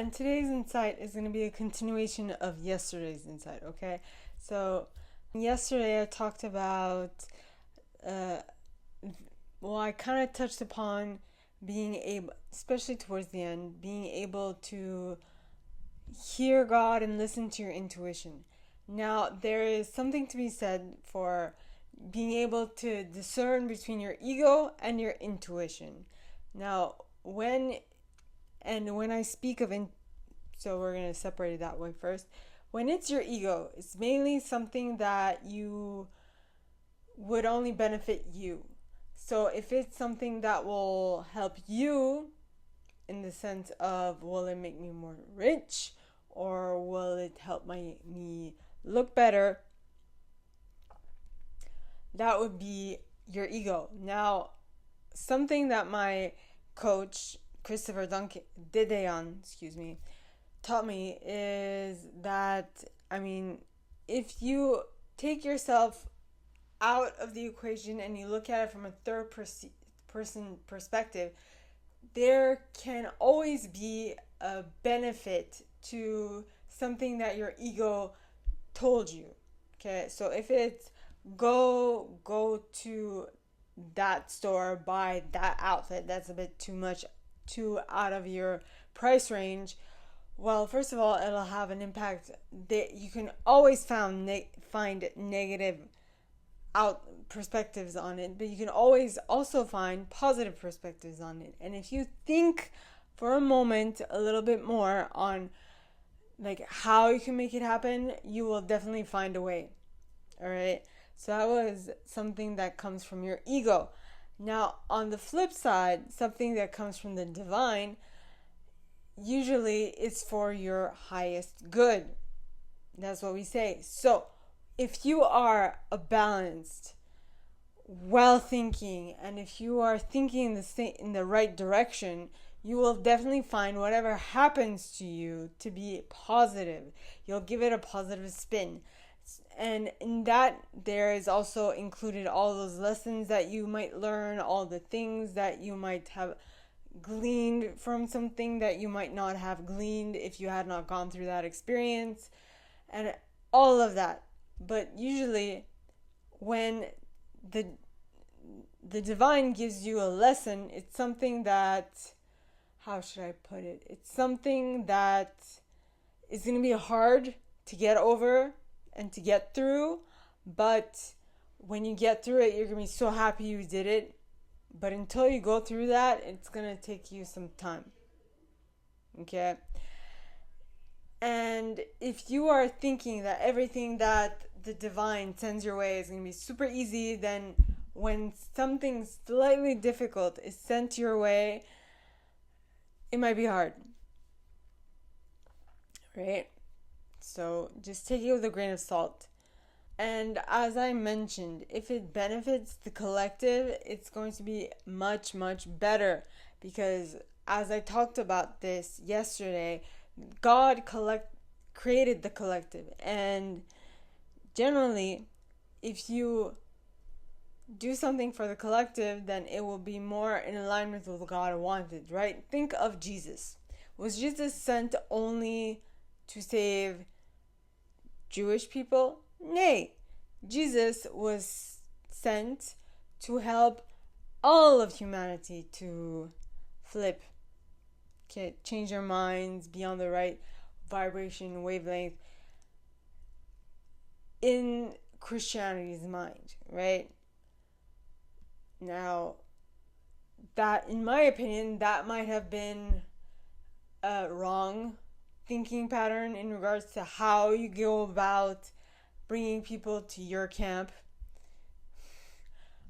and today's insight is going to be a continuation of yesterday's insight, okay? So, yesterday I talked about, uh, I kind of touched upon being able, especially towards the end, being able to hear God and listen to your intuition. Now, there is something to be said for being able to discern between your ego and your intuition. Now, when I speak of so we're going to separate it that way first. When it's your ego, it's mainly something that you would only benefit you. So if it's something that will help you in the sense of, will it make me more rich or will it help me look better, that would be your ego. Now, something that my coach Christopher Dedeon, taught me is that, if you take yourself out of the equation and you look at it from a person perspective, there can always be a benefit to something that your ego told you. Okay, so if it's go to that store, buy that outfit that's a bit too out of your price range, well, first of all, it'll have an impact that you can always find negative out perspectives on it, but you can always also find positive perspectives on it. And if you think for a moment a little bit more on like how you can make it happen, you will definitely find a way. All right, so that was something that comes from your ego. Now, on the flip side, something that comes from the divine usually is for your highest good. That's what we say. So if you are a balanced, well thinking, and if you are thinking in the right direction, you will definitely find whatever happens to you to be positive. You'll give it a positive spin. And in that, there is also included all those lessons that you might learn, all the things that you might have gleaned from something that you might not have gleaned if you had not gone through that experience, and all of that. But usually when the divine gives you a lesson, it's something that, how should I put it? It's something that is going to be hard to get over and to get through, but when you get through it, you're going to be so happy you did it. But until you go through that, it's going to take you some time. Okay? And if you are thinking that everything that the divine sends your way is going to be super easy, then when something slightly difficult is sent your way, it might be hard. Right? So just take it with a grain of salt. And as I mentioned, if it benefits the collective, it's going to be much, much better. Because as I talked about this yesterday, God created the collective. And generally, if you do something for the collective, then it will be more in alignment with what God wanted, right? Think of Jesus. Was Jesus sent only to save Jewish people? Nay, Jesus was sent to help all of humanity to flip, change their minds, be on the right vibration, wavelength in Christianity's mind, right? Now, that, in my opinion, that might have been a wrong thinking pattern in regards to how you go about bringing people to your camp.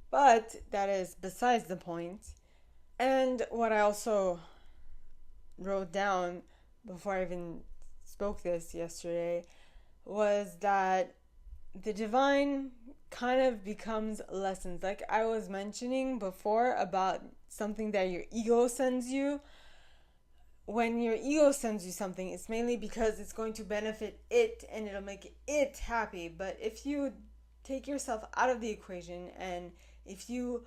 But that is besides the point. And what I also wrote down before I even spoke this yesterday was that the divine kind of becomes lessons. Like I was mentioning before about something that your ego sends you. When your ego sends you something, it's mainly because it's going to benefit it and it'll make it happy. But if you take yourself out of the equation and if you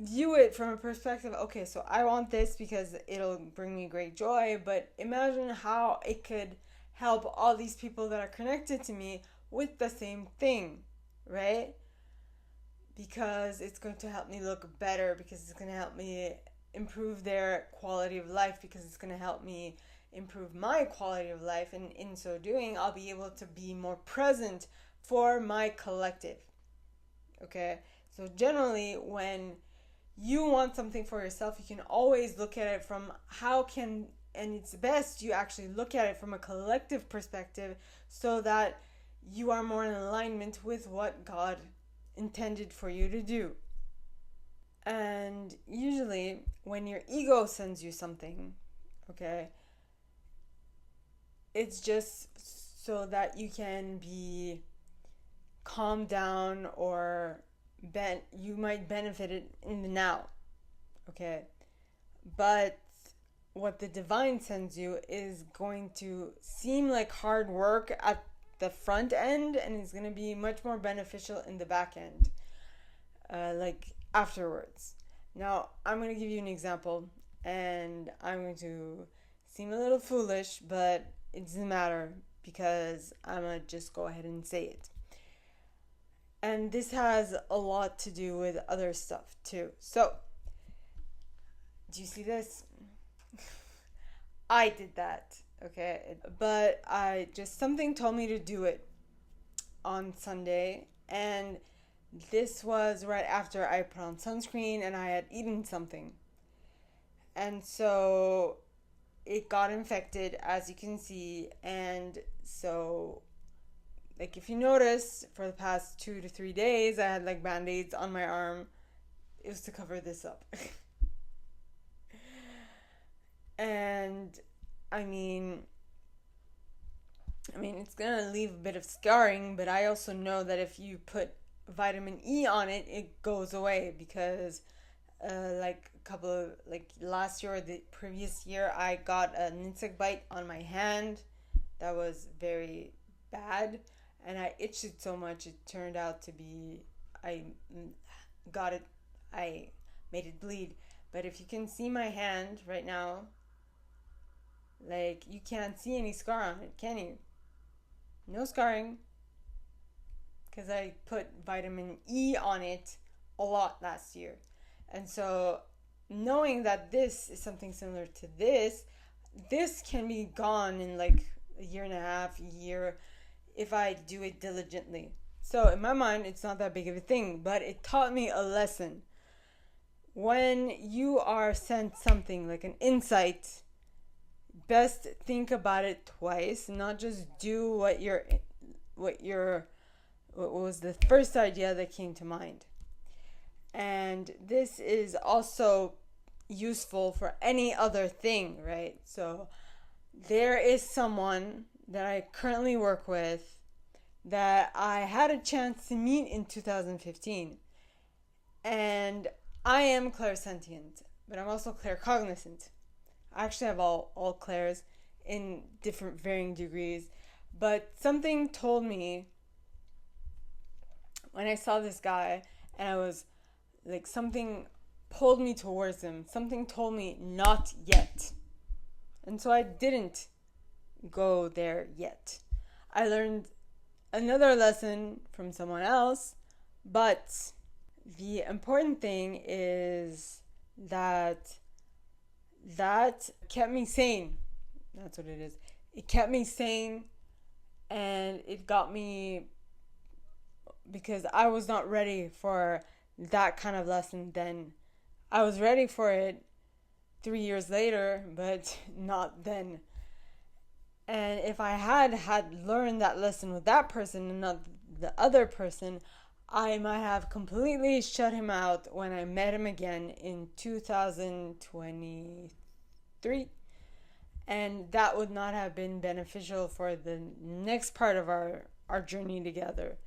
view it from a perspective, okay, so I want this because it'll bring me great joy, but imagine how it could help all these people that are connected to me with the same thing, right? Because it's going to help me look better, because it's going to help me improve their quality of life, because it's going to help me improve my quality of life, and in so doing I'll be able to be more present for my collective. Okay, so generally when you want something for yourself, you can always look at it from how can, and it's best you actually look at it from a collective perspective, so that you are more in alignment with what God intended for you to do. And usually when your ego sends you something, okay, it's just so that you can be calmed down, or you might benefit it in the now, okay? But what the divine sends you is going to seem like hard work at the front end, and it's going to be much more beneficial in the back end, like afterwards. Now, I'm going to give you an example, and I'm going to seem a little foolish, but it doesn't matter because I'm going to just go ahead and say it. And this has a lot to do with other stuff too. So, do you see this? I did that, okay? But something told me to do it on Sunday, and this was right after I put on sunscreen and I had eaten something. And so it got infected, as you can see, and so, like, if you notice, for the past 2 to 3 days I had like band-aids on my arm. It was to cover this up. And I mean it's gonna leave a bit of scarring, but I also know that if you put vitamin E on it, it goes away, because like a couple of, like last year or the previous year, I got an insect bite on my hand that was very bad, and I itched it so much it turned out to be, I made it bleed. But if you can see my hand right now, like, you can't see any scar on it, can you? No scarring, because I put vitamin E on it a lot last year. And so, knowing that this is something similar to this can be gone in like a year and a half, a year, if I do it diligently. So in my mind, it's not that big of a thing, but it taught me a lesson. When you are sent something like an insight, best think about it twice, not just do what was the first idea that came to mind. And this is also useful for any other thing, right? So there is someone that I currently work with that I had a chance to meet in 2015. And I am clairsentient, but I'm also claircognizant. I actually have all clairs in different varying degrees. But something told me when I saw this guy, and I was like, something pulled me towards him. Something told me not yet. And so I didn't go there yet. I learned another lesson from someone else, but the important thing is that kept me sane. That's what it is. It kept me sane, and it got me, because I was not ready for that kind of lesson then. I was ready for it 3 years later, but not then. And if I had learned that lesson with that person and not the other person, I might have completely shut him out when I met him again in 2023. And that would not have been beneficial for the next part of our journey together.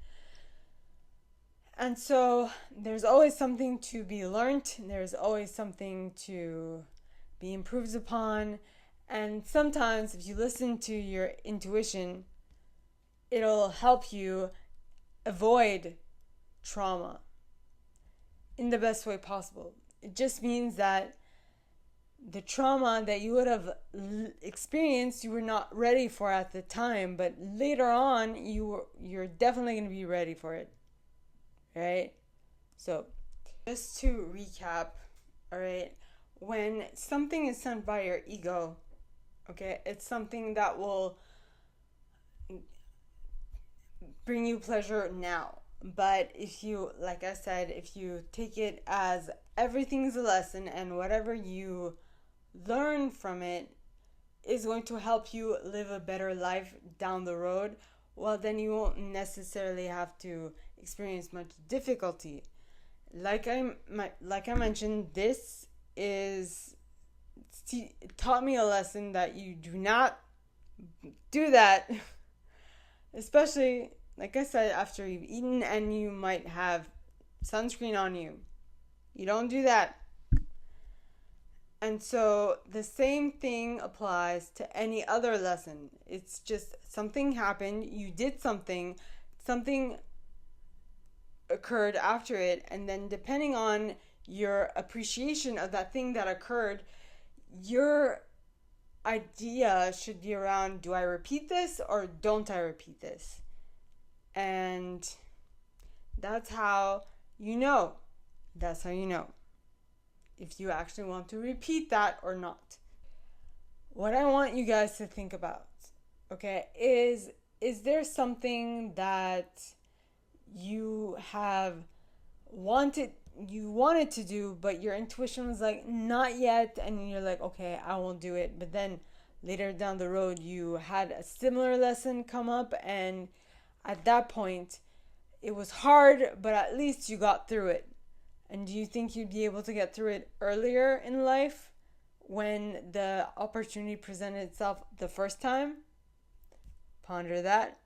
And so there's always something to be learned. There's always something to be improved upon. And sometimes if you listen to your intuition, it'll help you avoid trauma in the best way possible. It just means that the trauma that you would have experienced, you were not ready for at the time, but later on, you're definitely going to be ready for it, right? So, just to recap, all right, when something is sent by your ego, okay, it's something that will bring you pleasure now. But if you, like I said, if you take it as everything's a lesson and whatever you learn from it is going to help you live a better life down the road, well, then you won't necessarily have to experience much difficulty. Like I mentioned, this is taught me a lesson that you do not do that, especially like I said, after you've eaten and you might have sunscreen on you. You don't do that. And so the same thing applies to any other lesson. It's just something happened, you did something, something occurred after it, and then depending on your appreciation of that thing that occurred, your idea should be around, do I repeat this or don't I repeat this? And that's how you know. That's how you know if you actually want to repeat that or not. What I want you guys to think about, okay, is there something that you have wanted to do, but your intuition was like, not yet, and you're like, okay, I won't do it. But then later down the road, you had a similar lesson come up, and at that point, it was hard, but at least you got through it. And do you think you'd be able to get through it earlier in life when the opportunity presented itself the first time? Ponder that.